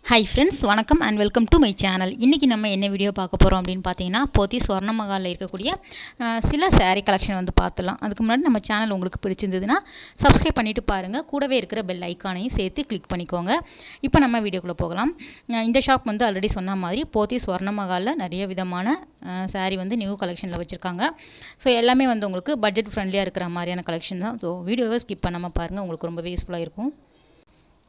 Hi friends, வணக்கம் and welcome to my channel. இன்றைக்கி நம்ம என்ன வீடியோ பார்க்க போகிறோம் அப்படின்னு பார்த்தீங்கன்னா, போத்தி ஸ்வர்ணமஹாலில் இருக்கக்கூடிய சில saree கலெக்ஷன் வந்து பார்த்துலாம். அதுக்கு முன்னாடி நம்ம சேனல் உங்களுக்கு பிடிச்சிருந்ததுன்னா சப்ஸ்கிரைப் பண்ணிவிட்டு பாருங்கள். கூடவே இருக்கிற பெல் ஐக்கானையும் சேர்த்து கிளிக் பண்ணிக்கோங்க. இப்போ நம்ம வீடியோக்குள்ளே போகலாம். இந்த ஷாப் வந்து ஆல்ரெடி சொன்ன மாதிரி போத்தி ஸ்வர்ணமஹாலில் நிறைய விதமான saree வந்து நியூ கலெக்ஷனில் வச்சுருக்காங்க. ஸோ எல்லாமே வந்து உங்களுக்கு பட்ஜெட் ஃப்ரெண்ட்லியாக இருக்கிற மாதிரியான கலெக்ஷன் தான். ஸோ வீடியோவை ஸ்கிப் பண்ணாமல் பாருங்கள், உங்களுக்கு ரொம்பவே யூஸ்ஃபுல்லாக இருக்கும்.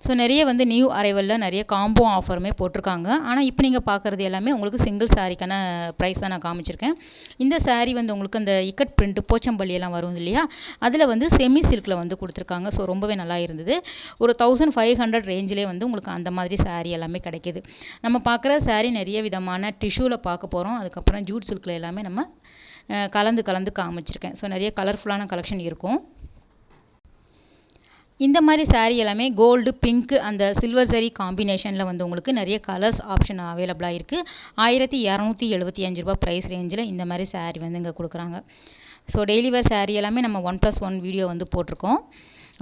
ஸோ நிறைய வந்து நியூ அரைவலில் நிறைய காம்போ ஆஃபருமே போட்டிருக்காங்க. ஆனால் இப்போ நீங்கள் பார்க்குறது எல்லாமே உங்களுக்கு சிங்கிள் சாரீக்கான ப்ரைஸ் தான் நான் காமிச்சிருக்கேன். இந்த saree வந்து உங்களுக்கு அந்த இக்கட் பிரிண்ட் போச்சம்பள்ளி எல்லாம் வரும் இல்லையா, அதில் வந்து செமி சில்கில் வந்து கொடுத்துருக்காங்க. ஸோ ரொம்பவே நல்லா இருந்தது. ஒரு 1500 ரேஞ்சிலே வந்து உங்களுக்கு அந்த மாதிரி saree எல்லாமே கிடைக்கிது. நம்ம பார்க்குற saree நிறைய விதமான டிஷ்யூவில் பார்க்க போகிறோம். அதுக்கப்புறம் ஜூட் சில்கில் எல்லாமே நம்ம கலந்து காமிச்சிருக்கேன். ஸோ நிறைய கலர்ஃபுல்லான கலெக்ஷன் இருக்கும். இந்த மாதிரி saree எல்லாமே கோல்டு, பிங்க்கு, அந்த சில்வர் சரி காம்பினேஷனில் வந்து உங்களுக்கு நிறைய கலர்ஸ் ஆப்ஷன் அவைலபிளாக இருக்குது. 1275 ரூபா ப்ரைஸ் ரேஞ்சில் இந்த மாதிரி saree வந்து இங்கே கொடுக்குறாங்க. ஸோ டெய்லி வேர் saree எல்லாமே நம்ம 1+1 வீடியோ வந்து போட்டிருக்கோம்.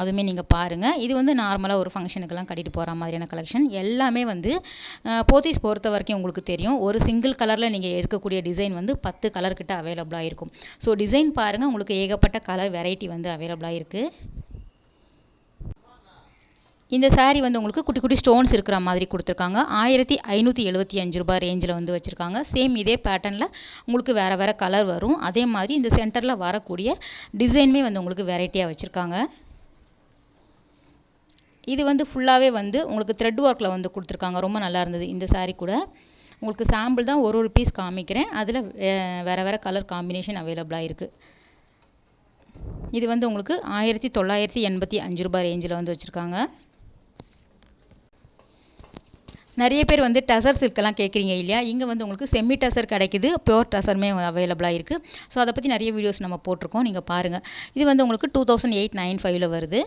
அதுவுமே நீங்கள் பாருங்கள். இது வந்து நார்மலாக ஒரு ஃபங்க்ஷனுக்கெல்லாம் கட்டிட்டு போகிற மாதிரியான கலெக்ஷன் எல்லாமே வந்து போத்தீஸ் பொறுத்த வரைக்கும் உங்களுக்கு தெரியும், ஒரு சிங்கிள் கலரில் நீங்கள் எடுக்கக்கூடிய டிசைன் வந்து 10 கலர் கிட்ட அவைலபிளாக இருக்கும். ஸோ டிசைன் பாருங்கள், உங்களுக்கு ஏகப்பட்ட கலர் வெரைட்டி வந்து அவைலபிளாக இருக்குது. இந்த saree வந்து உங்களுக்கு குட்டி குட்டி ஸ்டோன்ஸ் இருக்கிற மாதிரி கொடுத்துருக்காங்க. 1575 ரூபா ரேஞ்சில் வந்து வச்சுருக்காங்க. சேம் இதே பேட்டர்னில் உங்களுக்கு வேறு வேறு கலர் வரும். அதே மாதிரி இந்த சென்டரில் வரக்கூடிய டிசைனுமே வந்து உங்களுக்கு வெரைட்டியாக வச்சுருக்காங்க. இது வந்து ஃபுல்லாகவே வந்து உங்களுக்கு த்ரெட் ஒர்க்கில் வந்து கொடுத்துருக்காங்க. ரொம்ப நல்லா இருந்தது இந்த saree கூட. உங்களுக்கு சாம்பிள் தான் ஒரு பீஸ் காமிக்கிறேன். அதில் வேறு வேறு கலர் காம்பினேஷன் அவைலபிளாக இருக்குது. இது வந்து உங்களுக்கு 1985 ரூபா ரேஞ்சில் வந்து வச்சுருக்காங்க. நிறைய பேர் வந்து டசர் சில்கெல்லாம் கேட்குறீங்க இல்லையா, இங்கே வந்து உங்களுக்கு செமி டசர் கிடைக்குது, பியோர் டசருமே அவைலபிளாக இருக்குது. ஸோ அதை பற்றி நிறைய வீடியோஸ் நம்ம போட்டிருக்கோம், நீங்கள் பாருங்கள். இது வந்து உங்களுக்கு 2895 வருது.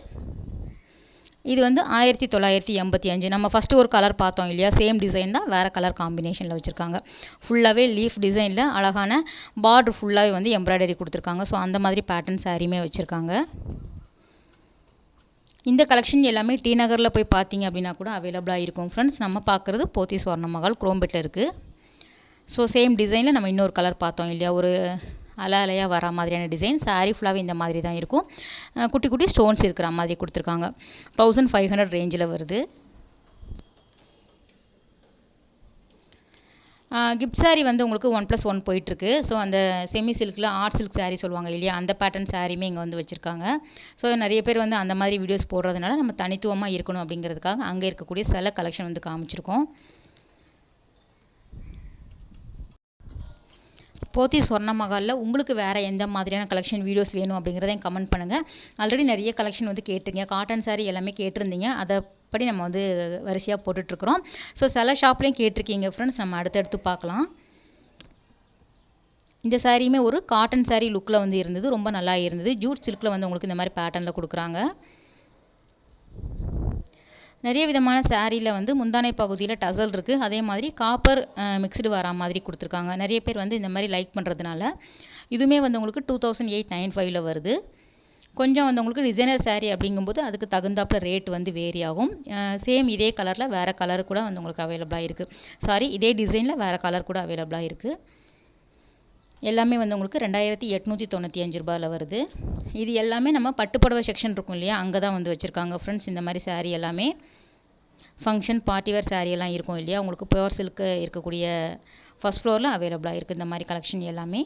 இது வந்து 1985. நம்ம ஃபஸ்ட்டு ஒரு கலர் பார்த்தோம் இல்லையா, சேம் டிசைன் தான், வேறு கலர் காம்பினேஷனில் வச்சுருக்காங்க. ஃபுல்லாகவே லீஃப் டிசைனில் அழகான பார்டர் ஃபுல்லாகவே வந்து எம்ப்ராய்டரி கொடுத்துருக்காங்க. ஸோ அந்த மாதிரி பேட்டர்ன் சாரியுமே வச்சுருக்காங்க. இந்த கலெக்ஷன் எல்லாமே டி நகரில் போய் பார்த்தீங்க அப்படின்னா கூட அவைலபிளாக இருக்கும் ஃப்ரெண்ட்ஸ். நம்ம பார்க்குறது போத்தி ஸ்வர்ணமஹால் குரோம்பேட்டில் இருக்குது. ஸோ சேம் டிசைனில் நம்ம இன்னொரு கலர் பார்த்தோம் இல்லையா, ஒரு அலையாக வர மாதிரியான டிசைன். saree ஃபுல்லாகவே இந்த மாதிரி தான் இருக்கும். குட்டி குட்டி ஸ்டோன்ஸ் இருக்கிற மாதிரி கொடுத்துருக்காங்க. 1500 ரேஞ்சில் வருது. கிஃப்ட் saree வந்து உங்களுக்கு 1+1 போயிட்டுருக்கு. ஸோ அந்த செமி சில்கில் ஆர்ட் சில்க் saree சொல்லுவாங்க இல்லையா, அந்த பேட்டர்ன் சாரியுமே இங்கே வந்து வச்சுருக்காங்க. ஸோ நிறைய பேர் வந்து அந்த மாதிரி வீடியோஸ் போடுறதுனால நம்ம தனித்துவமாக இருக்கணும் அப்படிங்கிறதுக்காக அங்கே இருக்கக்கூடிய சில கலெக்ஷன் வந்து காமிச்சிருக்கோம். போத்தி ஸ்வர்ணமஹாலில் உங்களுக்கு வேறு எந்த மாதிரியான கலெக்ஷன் வீடியோஸ் வேணும் அப்படிங்கிறதையும் கமெண்ட் பண்ணுங்கள். ஆல்ரெடி நிறைய கலெக்ஷன் வந்து கேட்டிருங்க, காட்டன் saree எல்லாமே கேட்டிருந்தீங்க. அதை படி நம்ம வந்து வரிசையாக போட்டுட்ருக்குறோம். ஸோ சில ஷாப்லேயும் கேட்டிருக்கீங்க ஃப்ரெண்ட்ஸ், நம்ம அடுத்தடுத்து பார்க்கலாம். இந்த சாரியுமே ஒரு காட்டன் saree லுக்கில் வந்து இருந்தது, ரொம்ப நல்லா இருந்தது. ஜூட் சில்கில் வந்து உங்களுக்கு இந்த மாதிரி பேட்டர்னில் கொடுக்குறாங்க. நிறைய விதமான சாரியில் வந்து முந்தானை பகுதியில் டசல் இருக்குது. அதே மாதிரி காப்பர் மிக்ஸ்டு வர மாதிரி கொடுத்துருக்காங்க. நிறைய பேர் வந்து இந்த மாதிரி லைக் பண்ணுறதுனால இதுவுமே வந்து உங்களுக்கு 2895 வருது. கொஞ்சம் வந்து உங்களுக்கு டிசைனர் saree அப்படிங்கும்போது அதுக்கு தகுந்தாப்பில் ரேட் வந்து வேரி ஆகும். சேம் இதே கலரில் வேறு கலர் கூட வந்து உங்களுக்கு அவைலபிளாக இருக்குது. சாரி, இதே டிசைனில் வேறு கலர் கூட அவைலபிளாக இருக்குது. எல்லாமே வந்து உங்களுக்கு 2895 ரூபாயில் வருது. இது எல்லாமே நம்ம பட்டுப்புடவை செக்ஷன் இருக்கும் இல்லையா, அங்கே தான் வந்து வச்சுருக்காங்க ஃப்ரெண்ட்ஸ். இந்த மாதிரி saree எல்லாமே ஃபங்க்ஷன் பார்ட்டிவேர் saree எல்லாம் இருக்கும் இல்லையா, உங்களுக்கு பியோர் சில்க்கு இருக்கக்கூடிய ஃபஸ்ட் ஃப்ளோரில் அவைலபிளாக இருக்குது இந்த மாதிரி கலெக்ஷன் எல்லாமே.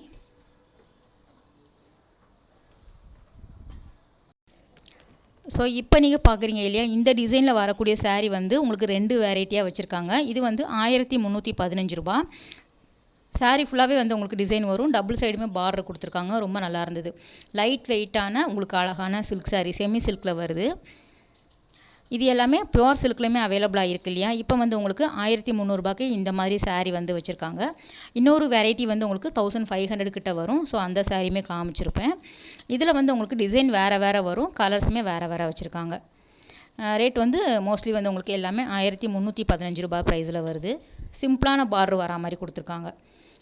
ஸோ இப்போ நீங்கள் பார்க்குறீங்க இல்லையா, இந்த டிசைனில் வரக்கூடிய saree வந்து உங்களுக்கு 2 வெரைட்டியாக வச்சுருக்காங்க. இது வந்து 1315 ரூபா. saree ஃபுல்லாகவே வந்து உங்களுக்கு டிசைன் வரும். டபுள் சைடுமே பார்டர் கொடுத்துருக்காங்க. ரொம்ப நல்லா இருந்தது. லைட் வெயிட்டான உங்களுக்கு அழகான சில்க் saree, செமி சில்கில் வருது. இது எல்லாமே பியோர் சில்க்லையுமே அவைலபிளாக இருக்குது இல்லையா. இப்போ வந்து உங்களுக்கு 1300 ரூபாய்க்கு இந்த மாதிரி saree வந்து வச்சுருக்காங்க. இன்னொரு வெரைட்டி வந்து உங்களுக்கு 1500 கிட்ட வரும். ஸோ அந்த சாரியுமே காமிச்சிருப்பேன். இதில் வந்து உங்களுக்கு டிசைன் வேறு வேறு வரும், கலர்ஸுமே வேறு வேறு வச்சுருக்காங்க. ரேட் வந்து மோஸ்ட்லி வந்து உங்களுக்கு எல்லாமே 1315 ரூபாய் ப்ரைஸில் வருது. சிம்பிளான பார்டர் வரா மாதிரி கொடுத்துருக்காங்க.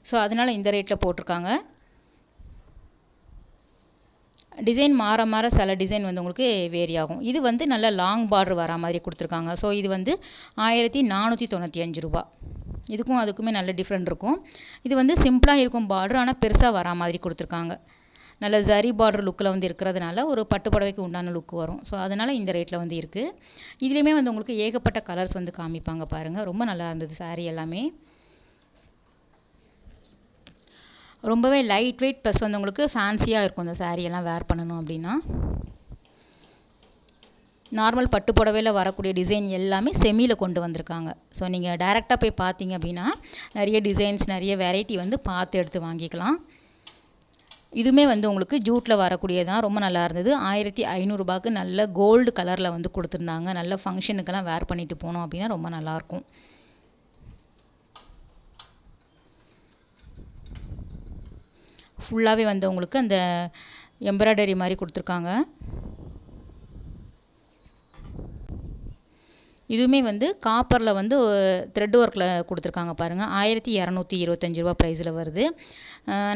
ஸோ அதனால் இந்த ரேட்டில் போட்டிருக்காங்க. டிசைன் மாற மாற சில டிசைன் வந்து உங்களுக்கு வேரி ஆகும். இது வந்து நல்ல லாங் பார்டர் வர மாதிரி கொடுத்துருக்காங்க. ஸோ இது வந்து 1495 ரூபா. இதுக்கும் அதுக்குமே நல்ல டிஃப்ரெண்ட் இருக்கும். இது வந்து சிம்பிளாக இருக்கும் பார்டர், ஆனால் பெருசாக வரா மாதிரி கொடுத்துருக்காங்க. நல்ல ஜரி பார்டர் லுக்கில் வந்து இருக்கிறதுனால ஒரு பட்டு புடவைக்கு உண்டான லுக் வரும். ஸோ அதனால் இந்த ரேட்டில் வந்து இருக்குது. இதுலேயுமே வந்து உங்களுக்கு ஏகப்பட்ட கலர்ஸ் வந்து காமிப்பாங்க பாருங்கள். ரொம்ப நல்லா இருந்தது சாரீ எல்லாமே. ரொம்பவே லைட் வெயிட் ப்ளஸ் வந்து உங்களுக்கு ஃபேன்சியாக இருக்கும் இந்த சாரீ எல்லாம் வேர் பண்ணணும் அப்படின்னா. நார்மல் பட்டு புடவையில் வரக்கூடிய டிசைன் எல்லாமே செமியில் கொண்டு வந்திருக்காங்க. ஸோ நீங்கள் டைரெக்டாக போய் பார்த்தீங்க அப்படின்னா நிறைய டிசைன்ஸ் நிறைய வெரைட்டி வந்து பார்த்து எடுத்து வாங்கிக்கலாம். இதுவுமே வந்து உங்களுக்கு ஜூட்டில் வரக்கூடியதான். ரொம்ப நல்லா இருந்தது. 1500 ரூபாய்க்கு நல்ல கோல்டு கலரில் வந்து கொடுத்துருந்தாங்க. நல்ல ஃபங்க்ஷனுக்கெல்லாம் வேர் பண்ணிட்டு போனோம் அப்படின்னா ரொம்ப நல்லாயிருக்கும். ஃபுல்லாகவே வந்து உங்களுக்கு அந்த எம்ப்ராய்டரி மாதிரி கொடுத்துருக்காங்க. இதுவுமே வந்து காப்பரில் வந்து த்ரெட் ஒர்க்கில் கொடுத்துருக்காங்க பாருங்கள். 1225 ரூபா ப்ரைஸில் வருது.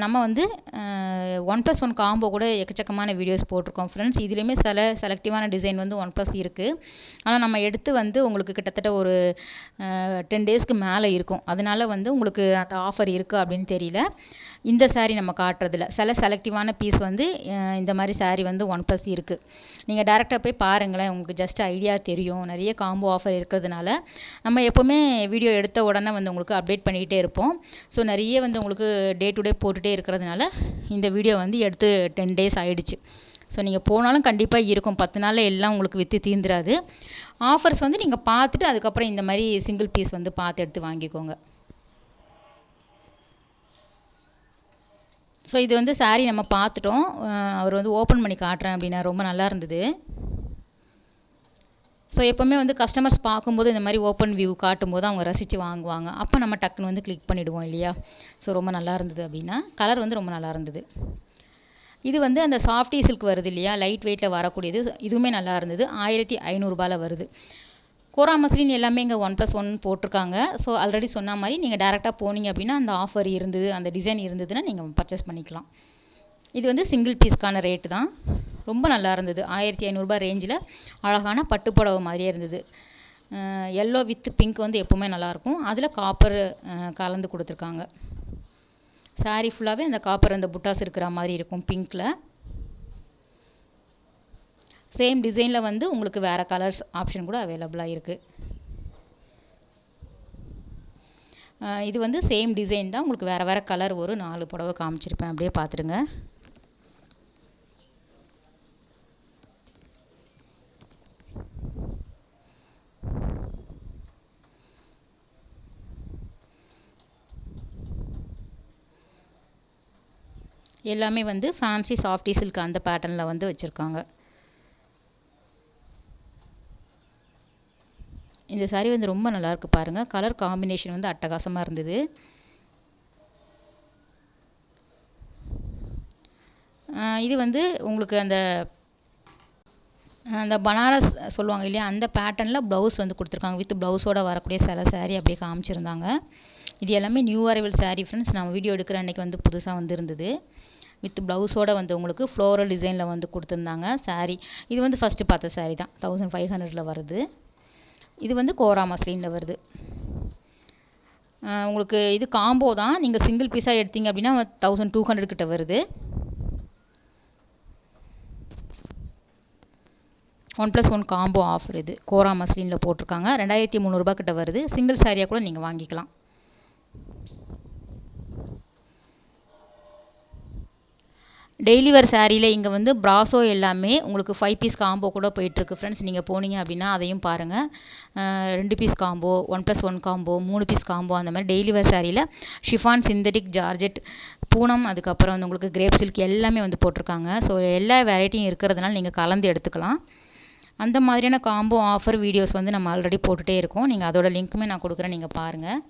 நம்ம வந்து 1+1 காம்போ கூட எக்கச்சக்கமான வீடியோஸ் போட்டிருக்கோம் ஃப்ரெண்ட்ஸ். இதுலேயுமே சில செலக்டிவான டிசைன் வந்து 1+ இருக்குது. ஆனால் நம்ம எடுத்து வந்து உங்களுக்கு கிட்டத்தட்ட ஒரு 10 டேஸ்க்கு மேலே இருக்கும். அதனால வந்து உங்களுக்கு அந்த ஆஃபர் இருக்குது அப்படின்னு தெரியல. இந்த சாரீ நம்ம காட்டுறதில்ல. சில செலக்டிவான பீஸ் வந்து இந்த மாதிரி சாரீ வந்து 1+ இருக்குது. நீங்கள் டேரெக்டாக போய் பாருங்களேன், உங்களுக்கு ஜஸ்ட் ஐடியா தெரியும். நிறைய காம்போ ஆஃபர் இருக்கிறதுனால நம்ம எப்போவுமே வீடியோ எடுத்த உடனே வந்து உங்களுக்கு அப்டேட் பண்ணிக்கிட்டே இருப்போம். ஸோ நிறைய வந்து உங்களுக்கு டே டு டே போட்டுகிட்டே இருக்கிறதுனால இந்த வீடியோ வந்து எடுத்து 10 டேஸ் ஆகிடுச்சு. ஸோ நீங்கள் போனாலும் கண்டிப்பாக இருக்கும். 10 நாளில் எல்லாம் உங்களுக்கு விற்று தீந்துராது. ஆஃபர்ஸ் வந்து நீங்கள் பார்த்துட்டு அதுக்கப்புறம் இந்த மாதிரி சிங்கிள் பீஸ் வந்து பார்த்து எடுத்து வாங்கிக்கோங்க. ஸோ இது வந்து சாரீ நம்ம பார்த்துட்டோம். அவர் வந்து ஓப்பன் பண்ணி காட்டுறேன் அப்படின்னா ரொம்ப நல்லா இருந்தது. ஸோ எப்போவுமே வந்து கஸ்டமர்ஸ் பார்க்கும்போது இந்த மாதிரி ஓப்பன் வியூ காட்டும்போது அவங்க ரசித்து வாங்குவாங்க. அப்போ நம்ம டக்குன்னு வந்து கிளிக் பண்ணிவிடுவோம் இல்லையா. ஸோ ரொம்ப நல்லா இருந்தது அப்படின்னா. கலர் வந்து ரொம்ப நல்லா இருந்தது. இது வந்து அந்த சாஃப்டி சில்க் வருது இல்லையா, லைட் வெயிட்டில் வரக்கூடியது. இதுவுமே நல்லா இருந்தது. 1500 ரூபாயில் வருது. கோரா மஸ்லின் எல்லாமே இங்கே 1+1 போட்டிருக்காங்க. ஸோ ஆல்ரெடி சொன்ன மாதிரி நீங்கள் டேரெக்டாக போனீங்க அப்படின்னா அந்த ஆஃபர் இருந்தது, அந்த டிசைன் இருந்ததுன்னா நீங்கள் பர்ச்சேஸ் பண்ணிக்கலாம். இது வந்து சிங்கிள் பீஸ்க்கான ரேட்டு தான். ரொம்ப நல்லா இருந்தது. 1500 ரூபாய் ரேஞ்சில் அழகான பட்டு புடவை மாதிரியே இருந்தது. எல்லோ வித் பிங்க் வந்து எப்போவுமே நல்லாயிருக்கும். அதில் காப்பர் கலந்து கொடுத்துருக்காங்க. சாரீ ஃபுல்லாகவே அந்த காப்பர் அந்த புட்டாஸ் இருக்கிற மாதிரி இருக்கும் பிங்க்கில். சேம் டிசைனில் வந்து உங்களுக்கு வேறு கலர்ஸ் ஆப்ஷன் கூட அவைலபிளாக இருக்குது. இது வந்து சேம் டிசைன் தான். உங்களுக்கு வேறு வேறு கலர் ஒரு 4 புடவை காமிச்சிருப்பேன். அப்படியே பார்த்துடுங்க. எல்லாமே வந்து ஃபேன்சி சாஃப்டி சில்க் அந்த பேட்டர்னில் வந்து வச்சுருக்காங்க. இந்த சாரீ வந்து ரொம்ப நல்லாயிருக்கு பாருங்கள். கலர் காம்பினேஷன் வந்து அட்டகாசமாக இருந்தது. இது வந்து உங்களுக்கு அந்த பனாரஸ் சொல்லுவாங்க இல்லையா, அந்த பேட்டர்னில் ப்ளவுஸ் வந்து கொடுத்துருக்காங்க. வித் ப்ளவுஸோடு வரக்கூடிய சில சாரீ அப்படியே காமிச்சிருந்தாங்க. இது எல்லாமே நியூ அரைவல் சாரீ ஃப்ரெண்ட்ஸ். நம்ம வீடியோ எடுக்கிற அன்றைக்கி வந்து புதுசாக வந்துருந்தது. வித் ப்ளவுஸோடு வந்து உங்களுக்கு ஃப்ளோரல் டிசைனில் வந்து கொடுத்துருந்தாங்க சாரீ. இது வந்து ஃபஸ்ட்டு பார்த்த சாரீ தான். 1500 வருது. இது வந்து கோரா மஸ்லினில் வருது. உங்களுக்கு இது காம்போ தான். நீங்கள் சிங்கிள் பீஸாக எடுத்தீங்க அப்படின்னா 1200 கிட்ட வருது. 1+1 காம்போ ஆஃபர் இது. கோரா மஸ்லினில் போட்டிருக்காங்க. 2300 ரூபாய் கிட்ட வருது. சிங்கிள் சாரியாக கூட நீங்கள் வாங்கிக்கலாம். டெய்லி வேர் சாரியில் இங்கே வந்து ப்ராஸோ எல்லாமே உங்களுக்கு 5 பீஸ் காம்போ கூட போயிட்டுருக்கு ஃப்ரெண்ட்ஸ். நீங்கள் போனீங்க அப்படின்னா அதையும் பாருங்கள். 2 piece combo, 1+1 combo, 3 piece combo, அந்த மாதிரி டெய்லி வேர் சாரியில் ஷிஃபான், சிந்தட்டிக், ஜார்ஜெட், பூனம், அதுக்கப்புறம் வந்து உங்களுக்கு கிரேப் சில்க் எல்லாமே வந்து போட்டிருக்காங்க. ஸோ எல்லா வெரைட்டியும் இருக்கிறதுனால நீங்கள் கலந்து எடுத்துக்கலாம். அந்த மாதிரியான காம்போ ஆஃபர் வீடியோஸ் வந்து நம்ம ஆல்ரெடி போட்டுகிட்டே இருக்கோம். நீங்கள் அதோட லிங்க்குமே நான் கொடுக்குறேன், நீங்கள் பாருங்கள்.